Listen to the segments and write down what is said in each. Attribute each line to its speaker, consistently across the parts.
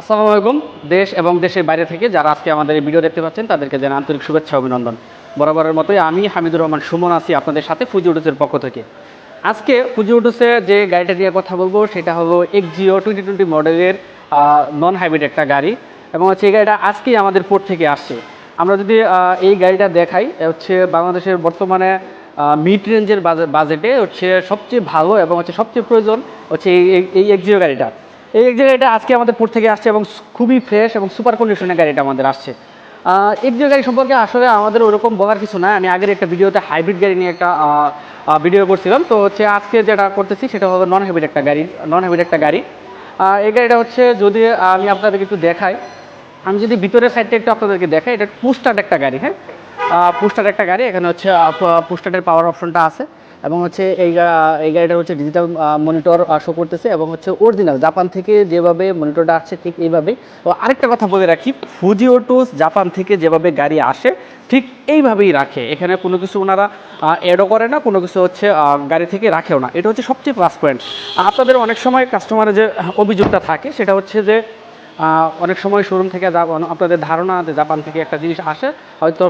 Speaker 1: আসসালামু আলাইকুম। দেশ এবং দেশের বাইরে থেকে যারা আজকে আমাদের এই ভিডিও দেখতে পাচ্ছেন তাদেরকে জানাই আন্তরিক শুভেচ্ছা অভিনন্দন। বরাবরের মতোই আমি হামিদুর রহমান সুমন আছি আপনাদের সাথে ফুজি অটোসের পক্ষ থেকে। আজকে ফুজি অটোসে যে গাড়িটা নিয়ে কথা বলবো সেটা হলো এক্সজিও 2020 মডেলের নন হাইব্রিড একটা গাড়ি, এবং হচ্ছে এই গাড়িটা আজকেই আমাদের পোর্ট থেকে আসছে। আমরা যদি এই গাড়িটা দেখাই, হচ্ছে বাংলাদেশের বর্তমানে মিড রেঞ্জের বাজেটে হচ্ছে সবচেয়ে ভালো এবং হচ্ছে সবচেয়ে প্রয়োজন হচ্ছে এই এক্সজিও গাড়িটা। এই এক জায়গায় এটা আজকে আমাদের পোর্ট থেকে আসছে এবং খুবই ফ্রেশ এবং সুপার কন্ডিশনের গাড়িটা আমাদের আসছে। এক্সিও গাড়ি সম্পর্কে আসলে আমাদের ওরকম বলার কিছু না। আমি আগের একটা ভিডিওতে হাইব্রিড গাড়ি নিয়ে একটা ভিডিও করছিলাম। তো হচ্ছে আজকে যেটা করতেছি সেটা হলো নন হাইব্রিড একটা গাড়ি। এই গাড়িটা হচ্ছে যদি আমি আপনাদেরকে একটু দেখাই, আমি যদি ভিতরের সাইডটা একটু আপনাদেরকে দেখাই, এটা পুশস্টার্ট একটা গাড়ি। হ্যাঁ, পুশস্টার্ট একটা গাড়ি। এখানে হচ্ছে পুশস্টার্টের পাওয়ার অপশনটা আছে, এবং হচ্ছে এই গাড়িটা হচ্ছে ডিজিটাল মনিটর শো করতেছে, এবং হচ্ছে অরিজিনাল জাপান থেকে যেভাবে মনিটরটা আসছে ঠিক এইভাবেই। তো আরেকটা কথা বলে রাখি, ফুজি অটোস জাপান থেকে যেভাবে গাড়ি আসে ঠিক এইভাবেই রাখে। এখানে কোনো কিছু ওনারা অ্যাডও করে না, কোনো কিছু হচ্ছে গাড়ি থেকে রাখেও না। এটা হচ্ছে সবচেয়ে প্লাস পয়েন্ট। আপনাদের অনেক সময় কাস্টমারের যে অভিযোগটা থাকে সেটা হচ্ছে যে অনেক সময় শোরুম থেকে আপনাদের ধারণা যে জাপান থেকে একটা জিনিস আসে, হয়তো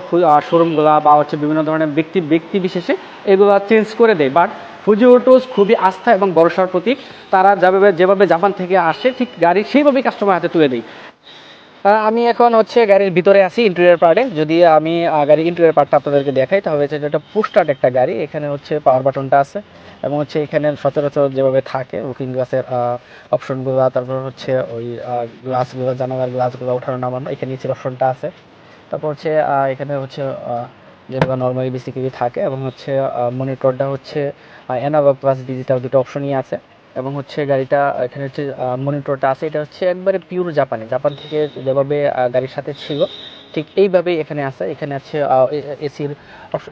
Speaker 1: শোরুমগুলো বা হচ্ছে বিভিন্ন ধরনের ব্যক্তি বিশেষে এগুলো চেঞ্জ করে দেয়। বাট ফুজি অটোস খুবই আস্থা এবং ভরসার প্রতীক। তারা যেভাবে জাপান থেকে আসে ঠিক গাড়ি সেইভাবেই কাস্টমার হাতে তুলে দেয়। আমি এখন হচ্ছে গাড়ির ভিতরে আছি, ইন্টেরিয়র পার্টে। যদি আমি গাড়ির ইন্টেরিয়র পার্টটা আপনাদেরকে দেখাই, তাহলে হচ্ছে এটা পুশস্টার্ট একটা গাড়ি। এখানে হচ্ছে পাওয়ার বাটনটা আছে, এবং হচ্ছে এখানে সচরাচর যেভাবে থাকে লুকিং গ্লাসের অপশনগুলো, তারপর হচ্ছে ওই গ্লাসগুলো, জানালার গ্লাসগুলো ওঠানো নামানো, এখানে নিচের অপশনটা আছে। তারপর হচ্ছে এখানে হচ্ছে যেগুলো নর্মালি বেসিক্যালি থাকে, এবং হচ্ছে মনিটরটা হচ্ছে অ্যানালগ প্লাস ডিজিটাল দুটো অপশনই আছে। এবং হচ্ছে গাড়িটা এখানে হচ্ছে মনিটরটা আছে, এটা হচ্ছে একবারে পিওর জাপান থেকে যেভাবে গাড়ির সাথে ছিল ঠিক এইভাবেই এখানে আছে। এখানে আছে এসির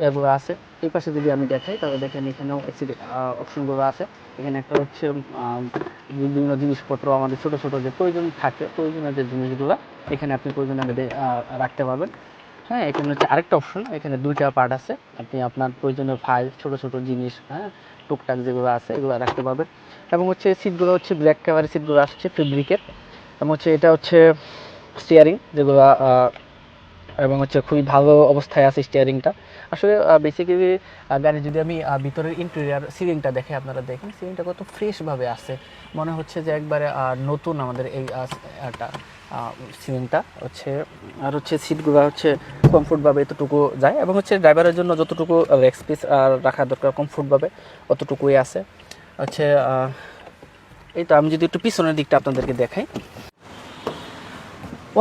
Speaker 1: এগুলো আছে। এই পাশে যদি আমি দেখাই তাহলে দেখেন এখানেও এসির অপশনগুলো আছে। এখানে একটা হচ্ছে বিভিন্ন জিনিসপত্র আমাদের ছোটো ছোটো যে প্রয়োজনীয় যে জিনিসগুলো এখানে আপনি প্রয়োজনীয় রাখতে পারবেন। হ্যাঁ, এখানে হচ্ছে আরেকটা অপশন, এখানে দুইটা পার্ট আছে। আপনি আপনার প্রয়োজনীয় ফাইল, ছোটো ছোটো জিনিস, হ্যাঁ, টুকটাক যেগুলো আছে এগুলো রাখতে পারবেন। এবং হচ্ছে সিটগুলো হচ্ছে ব্ল্যাক কালারের সিটগুলো আসছে ফেব্রিকের। এবং হচ্ছে এটা হচ্ছে স্টিয়ারিং যেগুলো, এবং হচ্ছে খুবই ভালো অবস্থায় আছে স্টিয়ারিংটা। আসলে বেসিক্যালি গাড়ি যদি আমি ভিতরের ইন্টেরিয়ার সিলিংটা দেখে, আপনারা দেখেন সিলিংটা কত ফ্রেশভাবে আছে, মনে হচ্ছে যে একবারে নতুন আমাদের এই সিলিংটা হচ্ছে। আর হচ্ছে সিটগুলো হচ্ছে কমফোর্টভাবে এতটুকু যায়, এবং হচ্ছে ড্রাইভারের জন্য যতটুকু লেগ স্পেস রাখা দরকার কমফোর্টভাবে অতটুকুই আছে হচ্ছে। এই তো আমি যদি একটু পিছনের দিকটা আপনাদেরকে দেখাই,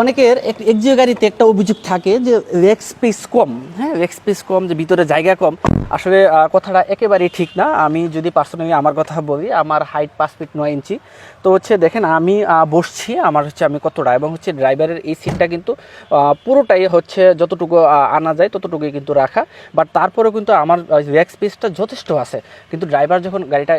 Speaker 1: অনেকের এক্সিও গাড়িতে একটা অভিযোগ থাকে যে লেগ স্পেস কম। হ্যাঁ, লেগ স্পেস কম, যে ভিতরে জায়গা কম। আসলে কথাটা একেবারেই ঠিক না। আমি যদি পার্সোনালি আমার কথা বলি, আমার হাইট 5 ফিট 9 ইঞ্চি। তো হচ্ছে দেখেন আমি বসছি, আমার হচ্ছে আমি কতটা, এবং হচ্ছে ড্রাইভারের এই সিটটা কিন্তু পুরোটাই হচ্ছে যতটুকু আনা যায় ততটুকুই কিন্তু রাখা। বাট তারপরেও কিন্তু আমার লেগ স্পেসটা যথেষ্ট আছে। কিন্তু ড্রাইভার যখন গাড়িটা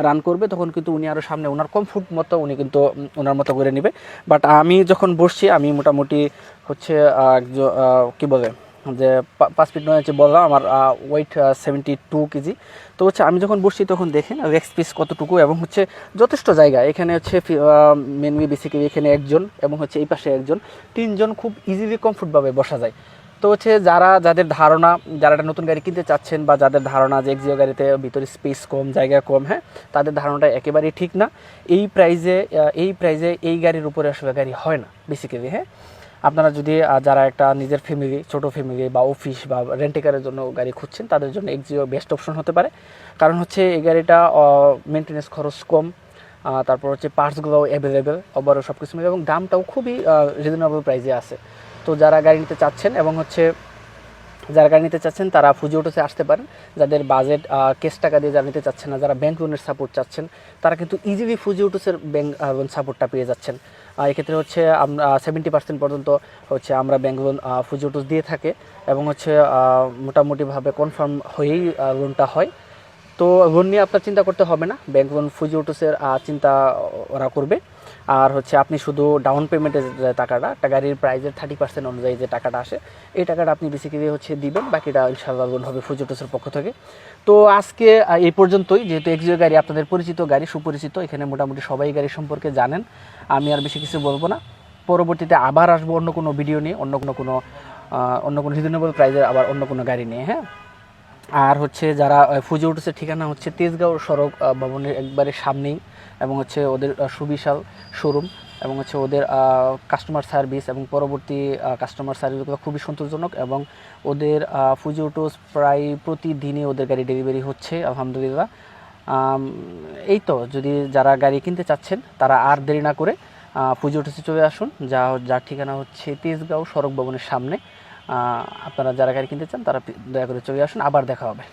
Speaker 1: রান করবে তখন কিন্তু উনি আরও সামনে ওনার কমফোর্ট মতো উনি কিন্তু ওনার মতো করে নেবে। বাট আমি যখন বসছি আমি মোটামুটি হচ্ছে কী বলে যে 5 ফিট 9 ইঞ্চি বললাম, আমার ওয়েট 72 কেজি। তো হচ্ছে আমি যখন বসছি তখন দেখেন লেগ স্পেস কতটুকু, এবং হচ্ছে যথেষ্ট জায়গা। এখানে হচ্ছে মেনলি বেসিক্যালি এখানে একজন, এবং হচ্ছে এই পাশে একজন, 3 জন খুব ইজিলি কমফোর্টভাবে বসা যায়। তো হচ্ছে যাদের ধারণা, যারা একটা নতুন গাড়ি কিনতে চাচ্ছেন, বা যাদের ধারণা যে এক্সিও গাড়িতে ভিতরে স্পেস কম, জায়গা কম, হ্যাঁ, তাদের ধারণাটা একেবারেই ঠিক না। এই প্রাইজে এই গাড়ির উপরে আসলে গাড়ি হয় না বেসিক্যালি। হ্যাঁ, আপনারা যদি যারা একটা নিজের ফ্যামিলি, ছোটো ফ্যামিলি বা অফিস বা রেন্টেকারের জন্য গাড়ি খুঁজছেন, তাদের জন্য এক্সিও বেস্ট অপশন হতে পারে। কারণ হচ্ছে এই গাড়িটা মেনটেন্যান্স খরচ কম, তারপর হচ্ছে পার্টসগুলোও অ্যাভেলেবেল, ওভারঅল সব কিছু মিলে, এবং দামটাও খুবই রিজনেবল প্রাইসে আছে। তো যারা গাড়ি নিতে চাচ্ছেন তারা ফুজি অটোসে আসতে পারেন। যাদের বাজেট ক্যাশ টাকা দিয়ে যারা নিতে চাচ্ছেন না, যারা ব্যাংক লোনের সাপোর্ট চাচ্ছেন, তারা কিন্তু ইজিলি ফুজি অটোসের ব্যাংক লোন সাপোর্টটা পেয়ে যাচ্ছেন। এক্ষেত্রে হচ্ছে আমরা 70% পর্যন্ত হচ্ছে আমরা ব্যাংক লোন ফুজি অটোস দিয়ে থাকে, এবং হচ্ছে মোটামুটিভাবে কনফার্ম হয়েই লোনটা হয়। তো লোন নিয়ে আপনার চিন্তা করতে হবে না, ব্যাংক লোন ফুজি অটোসের চিন্তা ওরা করবে।
Speaker 2: আর হচ্ছে আপনি শুধু ডাউন পেমেন্টের যে টাকাটা, একটা গাড়ির প্রাইসের 30% অনুযায়ী যে টাকাটা আসে, এই টাকাটা আপনি বেসিক্যালি হচ্ছে দিবেন, বাকিটা ইনশাআল্লাহ লোন হবে ফুজি অটোসের পক্ষ থেকে। তো আজকে এই পর্যন্তই, যেহেতু এক্সিও গাড়ি আপনাদের পরিচিত গাড়ি, সুপরিচিত, এখানে মোটামুটি সবাই গাড়ি সম্পর্কে জানেন, আমি আর বেশি কিছু বলবো না। পরবর্তীতে আবার আসবো অন্য কোনো ভিডিও নিয়ে, অন্য কোনো রিজনেবল প্রাইসের আবার অন্য কোনো গাড়ি নিয়ে, হ্যাঁ। আর হচ্ছে যারা ফুজি অটোসের ঠিকানা হচ্ছে তেজগাঁও সড়ক ভবনের একবারে সামনেই, এবং হচ্ছে ওদের সুবিশাল শোরুম, এবং হচ্ছে ওদের কাস্টমার সার্ভিস এবং পরবর্তী কাস্টমার সার্ভিসগুলো খুবই সন্তোষজনক, এবং ওদের ফুজি অটোস প্রায় প্রতিদিনই ওদের গাড়ি ডেলিভারি হচ্ছে আলহামদুলিল্লাহ। এই তো, যদি যারা গাড়ি কিনতে চাচ্ছেন তারা আর দেরি না করে ফুজি অটোসে চলে আসুন, যার ঠিকানা হচ্ছে তেজগাঁও সড়ক ভবনের সামনে। আপনারা যারা গাড়ি কিনতে চান তারা দয়া করে চলে আসুন, আবার দেখা হবে।